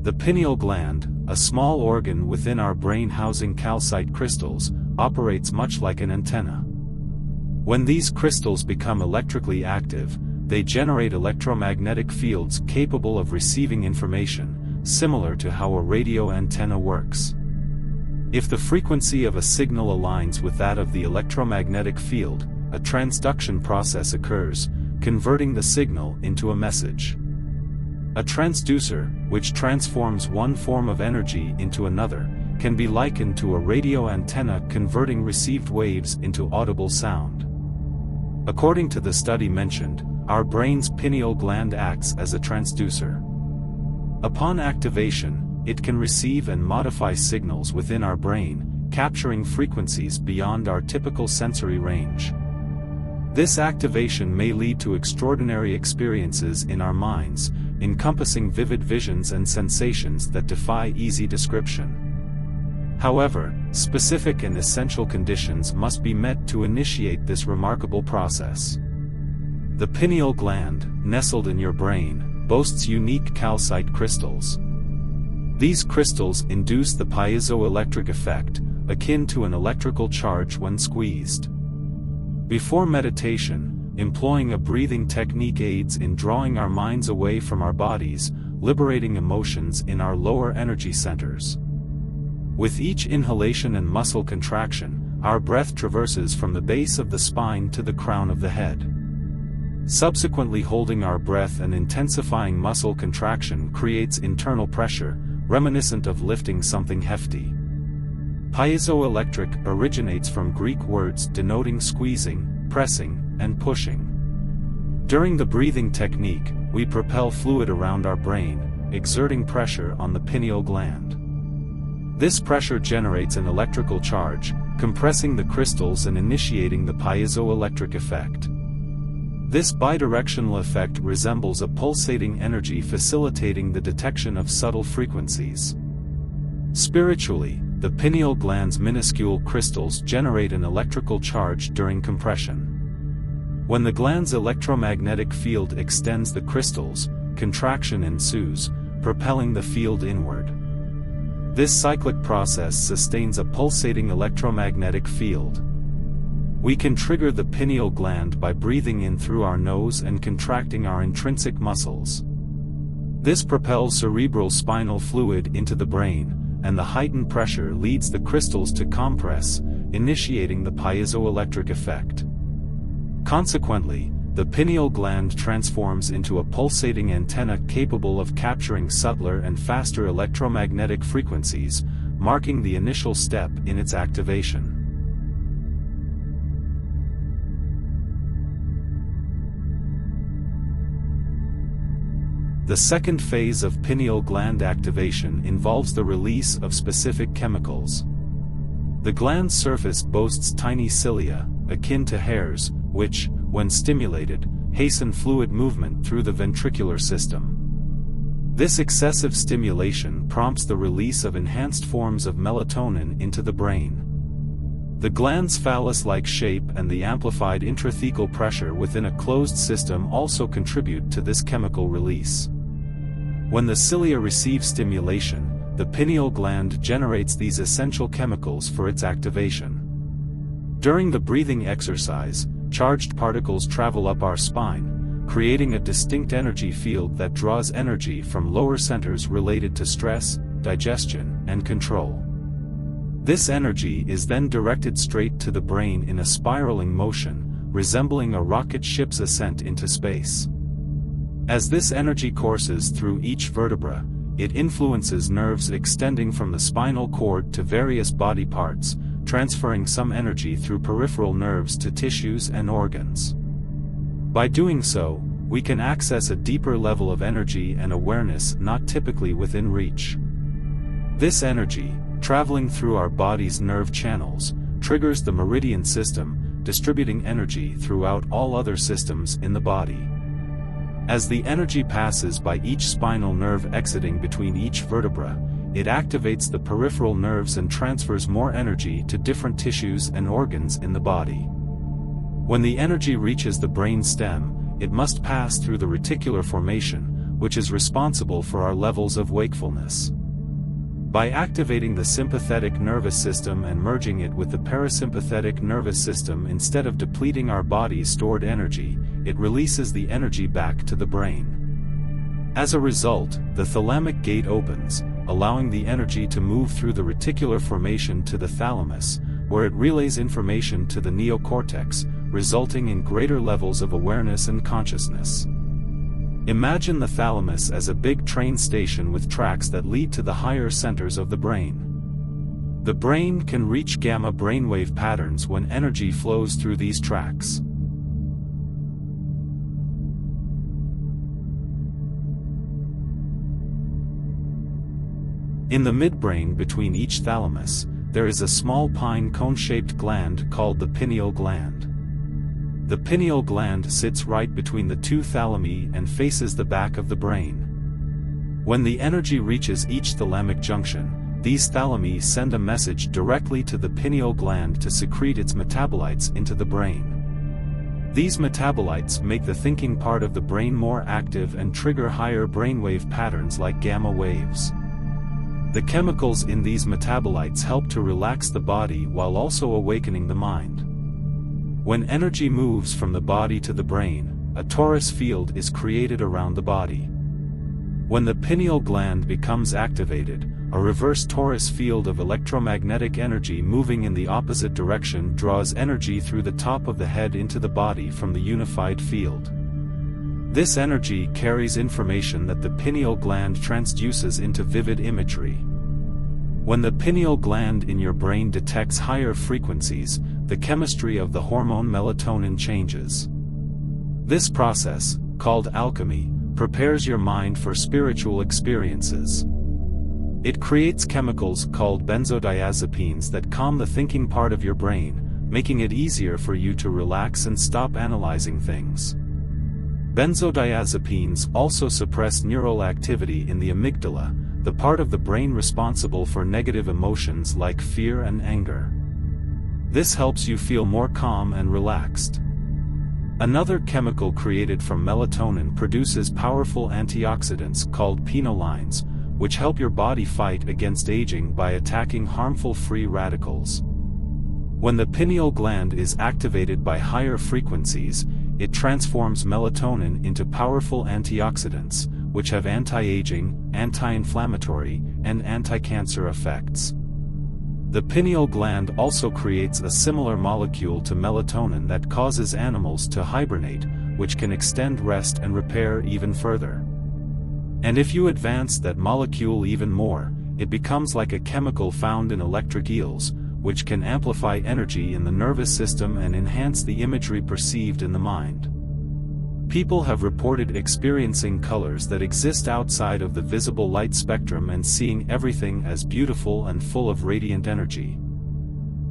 The pineal gland, a small organ within our brain housing calcite crystals, operates much like an antenna. When these crystals become electrically active, they generate electromagnetic fields capable of receiving information, similar to how a radio antenna works. If the frequency of a signal aligns with that of the electromagnetic field, a transduction process occurs, converting the signal into a message. A transducer, which transforms one form of energy into another, can be likened to a radio antenna converting received waves into audible sound. According to the study mentioned, our brain's pineal gland acts as a transducer. Upon activation, it can receive and modify signals within our brain, capturing frequencies beyond our typical sensory range. This activation may lead to extraordinary experiences in our minds, encompassing vivid visions and sensations that defy easy description. However, specific and essential conditions must be met to initiate this remarkable process. The pineal gland, nestled in your brain, boasts unique calcite crystals. These crystals induce the piezoelectric effect, akin to an electrical charge when squeezed. Before meditation, employing a breathing technique aids in drawing our minds away from our bodies, liberating emotions in our lower energy centers. With each inhalation and muscle contraction, our breath traverses from the base of the spine to the crown of the head. Subsequently, holding our breath and intensifying muscle contraction creates internal pressure, reminiscent of lifting something hefty. Piezoelectric originates from Greek words denoting squeezing, pressing, and pushing. During the breathing technique, we propel fluid around our brain, exerting pressure on the pineal gland. This pressure generates an electrical charge, compressing the crystals and initiating the piezoelectric effect. This bidirectional effect resembles a pulsating energy facilitating the detection of subtle frequencies. Spiritually, the pineal gland's minuscule crystals generate an electrical charge during compression. When the gland's electromagnetic field extends the crystals, contraction ensues, propelling the field inward. This cyclic process sustains a pulsating electromagnetic field. We can trigger the pineal gland by breathing in through our nose and contracting our intrinsic muscles. This propels cerebral spinal fluid into the brain, and the heightened pressure leads the crystals to compress, initiating the piezoelectric effect. Consequently, the pineal gland transforms into a pulsating antenna capable of capturing subtler and faster electromagnetic frequencies, marking the initial step in its activation. The second phase of pineal gland activation involves the release of specific chemicals. The gland's surface boasts tiny cilia, akin to hairs, which, when stimulated, hasten fluid movement through the ventricular system. This excessive stimulation prompts the release of enhanced forms of melatonin into the brain. The gland's phallus-like shape and the amplified intrathecal pressure within a closed system also contribute to this chemical release. When the cilia receive stimulation, the pineal gland generates these essential chemicals for its activation. During the breathing exercise, charged particles travel up our spine, creating a distinct energy field that draws energy from lower centers related to stress, digestion, and control. This energy is then directed straight to the brain in a spiraling motion, resembling a rocket ship's ascent into space. As this energy courses through each vertebra, it influences nerves extending from the spinal cord to various body parts, transferring some energy through peripheral nerves to tissues and organs. By doing so, we can access a deeper level of energy and awareness not typically within reach. This energy, traveling through our body's nerve channels, triggers the meridian system, distributing energy throughout all other systems in the body. As the energy passes by each spinal nerve exiting between each vertebra, it activates the peripheral nerves and transfers more energy to different tissues and organs in the body. When the energy reaches the brain stem, it must pass through the reticular formation, which is responsible for our levels of wakefulness. By activating the sympathetic nervous system and merging it with the parasympathetic nervous system instead of depleting our body's stored energy, it releases the energy back to the brain. As a result, the thalamic gate opens, allowing the energy to move through the reticular formation to the thalamus, where it relays information to the neocortex, resulting in greater levels of awareness and consciousness. Imagine the thalamus as a big train station with tracks that lead to the higher centers of the brain. The brain can reach gamma brainwave patterns when energy flows through these tracks. In the midbrain between each thalamus, there is a small pine cone-shaped gland called the pineal gland. The pineal gland sits right between the two thalami and faces the back of the brain. When the energy reaches each thalamic junction, these thalami send a message directly to the pineal gland to secrete its metabolites into the brain. These metabolites make the thinking part of the brain more active and trigger higher brainwave patterns like gamma waves. The chemicals in these metabolites help to relax the body while also awakening the mind. When energy moves from the body to the brain, a torus field is created around the body. When the pineal gland becomes activated, a reverse torus field of electromagnetic energy moving in the opposite direction draws energy through the top of the head into the body from the unified field. This energy carries information that the pineal gland transduces into vivid imagery. When the pineal gland in your brain detects higher frequencies, the chemistry of the hormone melatonin changes. This process, called alchemy, prepares your mind for spiritual experiences. It creates chemicals called benzodiazepines that calm the thinking part of your brain, making it easier for you to relax and stop analyzing things. Benzodiazepines also suppress neural activity in the amygdala, the part of the brain responsible for negative emotions like fear and anger. This helps you feel more calm and relaxed. Another chemical created from melatonin produces powerful antioxidants called pinolines, which help your body fight against aging by attacking harmful free radicals. When the pineal gland is activated by higher frequencies, it transforms melatonin into powerful antioxidants, which have anti-aging, anti-inflammatory, and anti-cancer effects. The pineal gland also creates a similar molecule to melatonin that causes animals to hibernate, which can extend rest and repair even further. And if you advance that molecule even more, it becomes like a chemical found in electric eels, which can amplify energy in the nervous system and enhance the imagery perceived in the mind. People have reported experiencing colors that exist outside of the visible light spectrum and seeing everything as beautiful and full of radiant energy.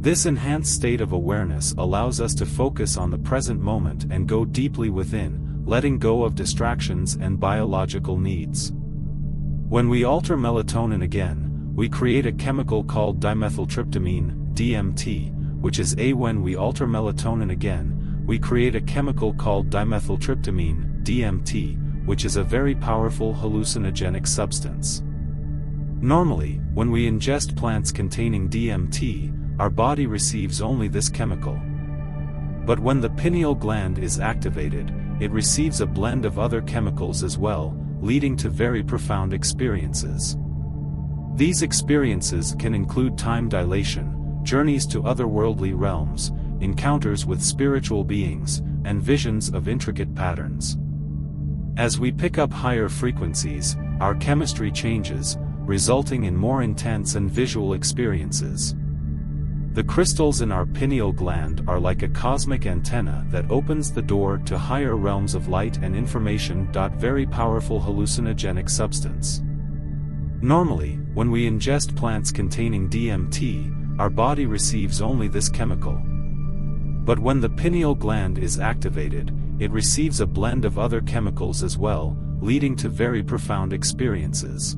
This enhanced state of awareness allows us to focus on the present moment and go deeply within, letting go of distractions and biological needs. When we alter melatonin again, we create a chemical called dimethyltryptamine, DMT, which is when we alter melatonin again, we create a chemical called dimethyltryptamine, DMT, which is a very powerful hallucinogenic substance. Normally, when we ingest plants containing DMT, our body receives only this chemical. But when the pineal gland is activated, it receives a blend of other chemicals as well, leading to very profound experiences. These experiences can include time dilation, journeys to otherworldly realms, encounters with spiritual beings, and visions of intricate patterns. As we pick up higher frequencies, our chemistry changes, resulting in more intense and visual experiences. The crystals in our pineal gland are like a cosmic antenna that opens the door to higher realms of light and information. Very powerful hallucinogenic substance. Normally, when we ingest plants containing DMT, our body receives only this chemical. But when the pineal gland is activated, it receives a blend of other chemicals as well, leading to very profound experiences.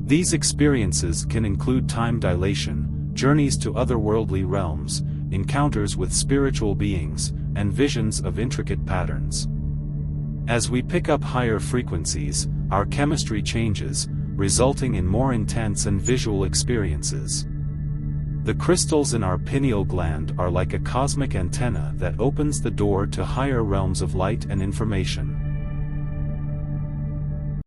These experiences can include time dilation, journeys to otherworldly realms, encounters with spiritual beings, and visions of intricate patterns. As we pick up higher frequencies, our chemistry changes, resulting in more intense and visual experiences. The crystals in our pineal gland are like a cosmic antenna that opens the door to higher realms of light and information.